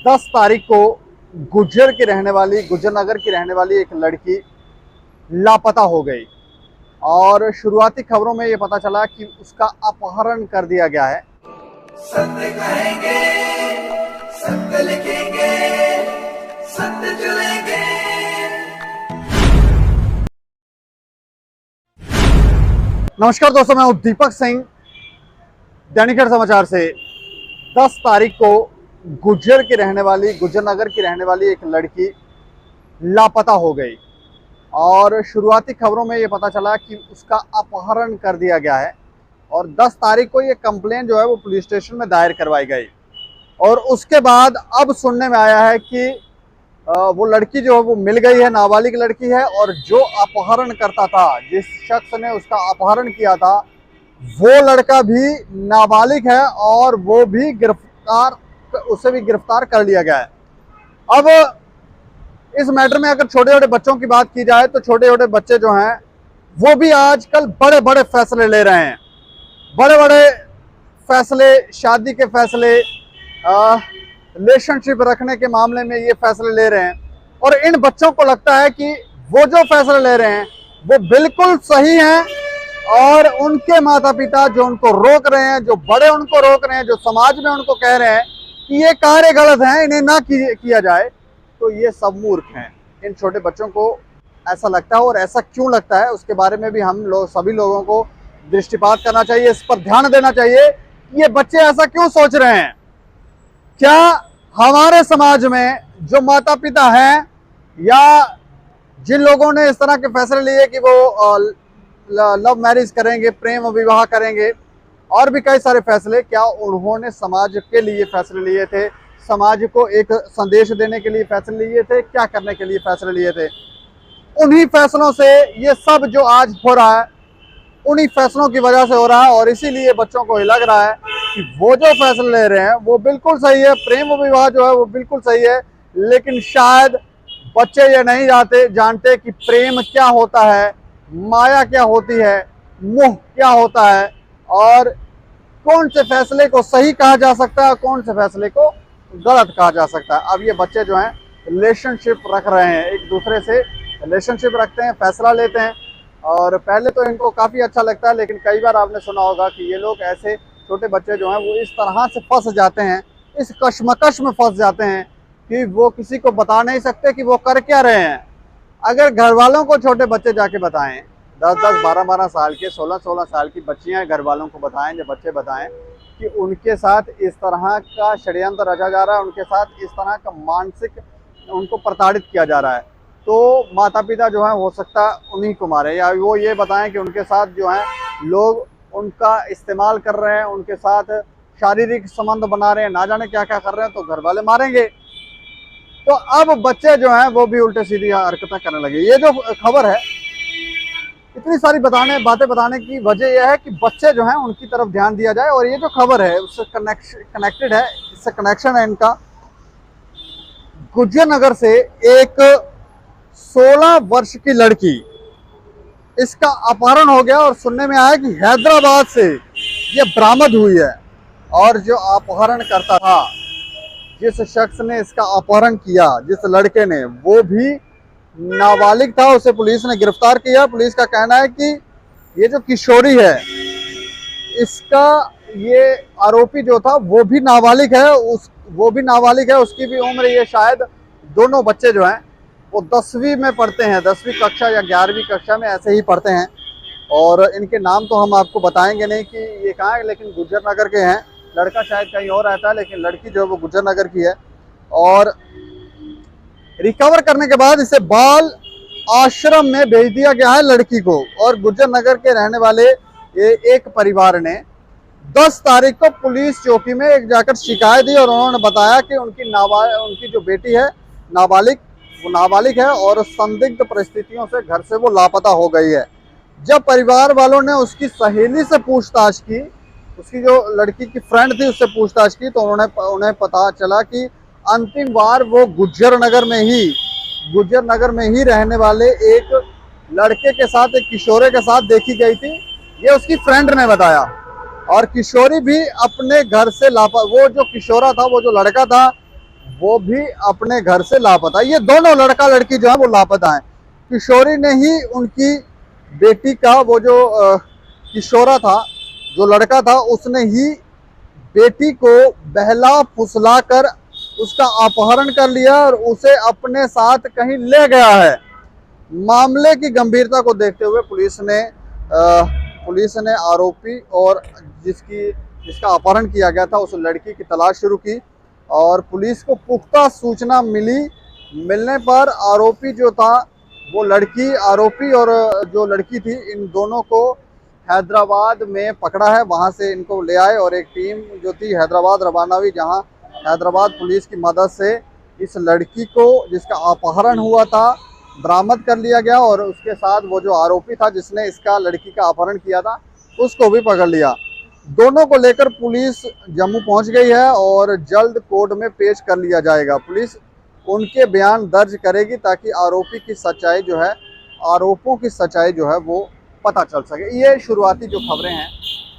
10 तारीख को गुज्जर नगर की रहने वाली एक लड़की लापता हो गई और शुरुआती खबरों में ये पता चला कि उसका अपहरण कर दिया गया है। सत्य कहेंगे, सत्य लिखेंगे, सत्य चलेंगे। नमस्कार दोस्तों, मैं हूं दीपक सिंह, दैनिक समाचार से। 10 तारीख को गुज्जर नगर की रहने वाली एक लड़की लापता हो गई और शुरुआती खबरों में ये पता चला कि उसका अपहरण कर दिया गया है। और 10 तारीख को ये कंप्लेंट जो है वो पुलिस स्टेशन में दायर करवाई गई और उसके बाद अब सुनने में आया है कि वो लड़की जो है वो मिल गई है, नाबालिग लड़की है। और जो अपहरण करता था, जिस शख्स ने उसका अपहरण किया था, वो लड़का भी नाबालिग है और वो भी उसे भी गिरफ्तार कर लिया गया है। अब इस मैटर में अगर छोटे छोटे बच्चों की बात की जाए तो छोटे छोटे बच्चे जो हैं वो भी आजकल बड़े बड़े फैसले ले रहे हैं। बड़े बड़े फैसले, शादी के फैसले, रिलेशनशिप रखने के मामले में ये फैसले ले रहे हैं। और इन बच्चों को लगता है कि वो जो फैसले ले रहे हैं वो बिल्कुल सही हैं और उनके माता पिता जो उनको रोक रहे हैं, जो बड़े उनको रोक रहे हैं, जो समाज में उनको कह रहे हैं कि ये कार्य गलत है, इन्हें ना किया जाए, तो ये सब मूर्ख हैं। इन छोटे बच्चों को ऐसा लगता है और ऐसा क्यों लगता है उसके बारे में भी हम लोग सभी लोगों को दृष्टिपात करना चाहिए, इस पर ध्यान देना चाहिए कि ये बच्चे ऐसा क्यों सोच रहे हैं। क्या हमारे समाज में जो माता पिता हैं या जिन लोगों ने इस तरह के फैसले लिए कि वो लव मैरिज करेंगे, प्रेम विवाह करेंगे और भी कई सारे फैसले, क्या उन्होंने समाज के लिए फैसले लिए थे, समाज को एक संदेश देने के लिए फैसले लिए थे, क्या करने के लिए फैसले लिए थे? उन्हीं फैसलों से ये सब जो आज हो रहा है, उन्हीं फैसलों की वजह से हो रहा है। और इसीलिए बच्चों को लग रहा है कि वो जो फैसले ले रहे हैं वो बिल्कुल सही है, प्रेम विवाह जो है वो बिल्कुल सही है। लेकिन शायद बच्चे ये नहीं जानते कि प्रेम क्या होता है, माया क्या होती है, मोह क्या होता है और कौन से फैसले को सही कहा जा सकता है, कौन से फैसले को गलत कहा जा सकता है। अब ये बच्चे जो हैं रिलेशनशिप रख रहे हैं, एक दूसरे से रिलेशनशिप रखते हैं, फैसला लेते हैं। और पहले तो इनको काफ़ी अच्छा लगता है, लेकिन कई बार आपने सुना होगा कि ये लोग ऐसे छोटे बच्चे जो हैं वो इस तरह से फंस जाते हैं, इस कश्मकश में फंस जाते हैं कि वो किसी को बता नहीं सकते कि वो कर क्या रहे हैं। अगर घर वालों को छोटे बच्चे जाके बताएं, 10-10, 12-12 साल के, 16-16 साल की बच्चियां घर वालों को बताएं, जब बच्चे बताएं कि उनके साथ इस तरह का षड्यंत्र रचा जा रहा है, उनके साथ इस तरह का मानसिक उनको प्रताड़ित किया जा रहा है, तो माता पिता जो है हो सकता है उन्हीं को मारे, या वो ये बताएं कि उनके साथ जो है लोग उनका इस्तेमाल कर रहे हैं, उनके साथ शारीरिक संबंध बना रहे हैं, ना जाने क्या क्या कर रहे हैं, तो घर वाले मारेंगे। तो अब बच्चे जो हैं वो भी उल्टे सीधी हरकतें करने लगे। ये जो खबर है, इतनी सारी बातें बताने की वजह यह है कि बच्चे जो हैं उनकी तरफ ध्यान दिया जाए। और ये जो खबर है उससे कनेक्टेड है, इससे कनेक्शन है इनका। गुज्जर नगर से एक 16 वर्ष की लड़की, इसका अपहरण हो गया और सुनने में आया कि हैदराबाद से ये बरामद हुई है। और जो अपहरण करता था, जिस शख्स ने इसका अपहरण किया, जिस लड़के ने, वो भी नाबालिग था, उसे पुलिस ने गिरफ्तार किया। पुलिस का कहना है कि ये जो किशोरी है, इसका ये आरोपी जो था वो भी नाबालिग है, उसकी भी उम्र, ये शायद दोनों बच्चे जो हैं वो 10वीं में पढ़ते हैं, 10वीं कक्षा या 11वीं कक्षा में ऐसे ही पढ़ते हैं। और इनके नाम तो हम आपको बताएंगे नहीं कि ये कहाँ है, लेकिन गुज्जर नगर के हैं। लड़का शायद कहीं और रहता है, लेकिन लड़की जो है वो गुज्जर नगर की है। और रिकवर करने के बाद इसे बाल आश्रम में भेज दिया गया है लड़की को। और गुज्जर नगर के रहने वाले एक परिवार ने 10 तारीख को पुलिस चौकी में एक जाकर शिकायत दी और उन्होंने बताया कि उनकी जो बेटी है वो नाबालिग है और संदिग्ध परिस्थितियों से घर से वो लापता हो गई है। जब परिवार वालों ने उसकी सहेली से पूछताछ की, उसकी जो लड़की की फ्रेंड थी उससे पूछताछ की, तो उन्हें पता चला कि अंतिम बार वो गुज्जर नगर में ही रहने वाले एक लड़के के साथ, एक किशोरे के साथ देखी गई थी। ये उसकी फ्रेंड ने बताया। और किशोरी भी अपने घर से वो जो किशोरा था, वो जो लड़का था, वो भी अपने घर से लापता। ये दोनों लड़का लड़की जो है वो लापता हैं। किशोरी ने ही उनकी बेटी का वो जो किशोरा था, जो लड़का था, उसने ही बेटी को बहला फुसला कर उसका अपहरण कर लिया और उसे अपने साथ कहीं ले गया है। मामले की गंभीरता को देखते हुए पुलिस ने आरोपी और जिसका अपहरण किया गया था उस लड़की की तलाश शुरू की और पुलिस को पुख्ता सूचना मिलने पर आरोपी जो था वो आरोपी और जो लड़की थी, इन दोनों को हैदराबाद में पकड़ा है। वहां से इनको ले आए और एक टीम जो थी हैदराबाद रवाना हुई, जहां हैदराबाद पुलिस की मदद से इस लड़की को जिसका अपहरण हुआ था बरामद कर लिया गया और उसके साथ वो जो आरोपी था जिसने इसका लड़की का अपहरण किया था उसको भी पकड़ लिया। दोनों को लेकर पुलिस जम्मू पहुंच गई है और जल्द कोर्ट में पेश कर लिया जाएगा। पुलिस उनके बयान दर्ज करेगी ताकि आरोपों की सच्चाई जो है वो पता चल सके। ये शुरुआती जो खबरें हैं,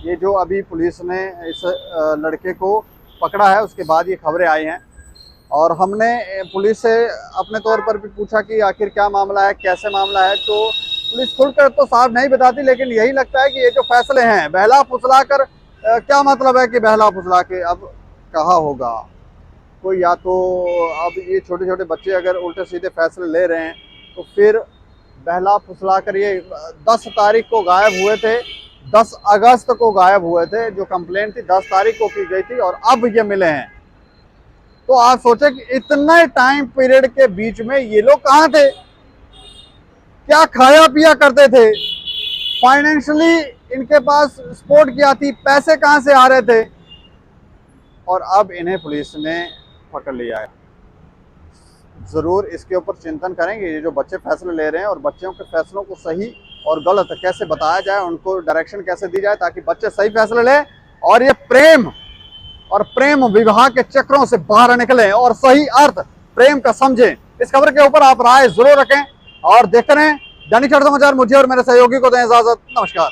ये जो अभी पुलिस ने इस लड़के को पकड़ा है उसके बाद ये खबरें आई हैं और हमने पुलिस से अपने तौर पर भी पूछा कि आखिर क्या मामला है, कैसे मामला है, तो पुलिस खुलकर तो साफ नहीं बताती, लेकिन यही लगता है कि ये जो फैसले हैं बहला फुसला कर, क्या मतलब है कि बहला फुसला के अब कहा होगा कोई, या तो अब ये छोटे छोटे बच्चे अगर उल्टे सीधे फैसले ले रहे हैं तो फिर बहला फुसला कर, ये 10 तारीख को गायब हुए थे, 10 अगस्त को गायब हुए थे, जो कंप्लेंट थी 10 तारीख को की गई थी और अब ये मिले हैं। तो आप सोचे कि इतने टाइम पीरियड के बीच में ये लोग कहाँ थे, क्या खाया पिया करते थे, फाइनेंशियली इनके पास सपोर्ट क्या थी, पैसे कहाँ से आ रहे थे, और अब इन्हें पुलिस ने पकड़ लिया है। जरूर इसके ऊपर चिंतन करेंगे, ये जो बच्चे फैसले ले रहे हैं और बच्चों के फैसलों को सही और गलत कैसे बताया जाए, उनको डायरेक्शन कैसे दी जाए ताकि बच्चे सही फैसले लें और ये प्रेम विवाह के चक्रों से बाहर निकलें और सही अर्थ प्रेम का समझें। इस खबर के ऊपर आप राय जरूर रखें और देखते रहें दैनिक समाचार। मुझे और मेरे सहयोगी को दें इजाजत। नमस्कार।